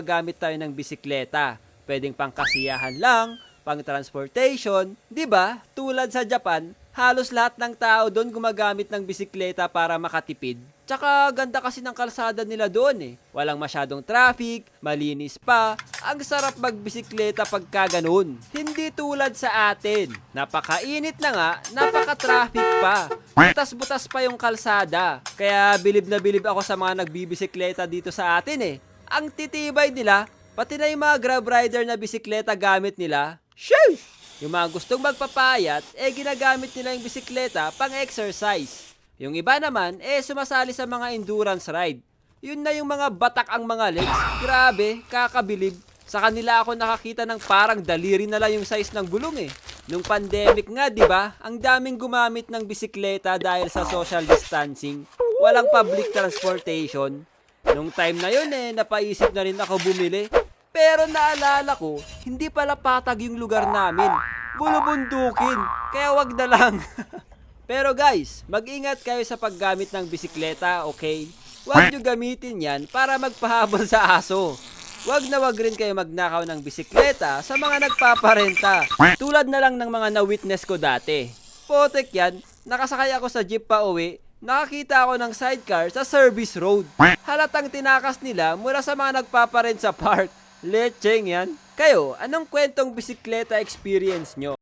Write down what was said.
gamit tayo ng bisikleta. Pwedeng pang kasiyahan lang, pang transportation, 'di ba? Tulad sa Japan, halos lahat ng tao doon gumagamit ng bisikleta para makatipid. Tsaka ganda kasi ng kalsada nila doon eh. Walang masyadong traffic, malinis pa. Ang sarap magbisikleta pagka ganun. Hindi tulad sa atin. Napakainit na nga, napaka-traffic pa. Butas-butas pa yung kalsada. Kaya bilib na bilib ako sa mga nagbibisikleta dito sa atin eh. Ang titibay nila, pati na yung mga grab rider na bisikleta gamit nila. Sheesh! Yung mga gustong magpapayat, ginagamit nila yung bisikleta pang exercise. Yung iba naman, sumasali sa mga endurance ride. Yun na yung mga batak ang mga legs. Grabe, kakabilib. Sa kanila ako nakakita ng parang daliri na lang yung size ng gulong eh. Nung pandemic nga, di ba? Ang daming gumamit ng bisikleta dahil sa social distancing. Walang public transportation. Nung time na yun napaisip na rin ako bumili. Pero naalala ko, hindi pala patag yung lugar namin. Bulubundukin. Kaya wag na lang. Pero guys, mag-ingat kayo sa paggamit ng bisikleta, okay? Huwag nyo gamitin yan para magpahabol sa aso. Huwag na wag rin kayo magnakaw ng bisikleta sa mga nagpaparenta. Tulad na lang ng mga na-witness ko dati. Potek yan, nakasakay ako sa jeep pa uwi, nakakita ako ng sidecar sa service road. Halatang tinakas nila mula sa mga nagpaparent sa park. Lecheng yan. Kayo, anong kwentong bisikleta experience nyo?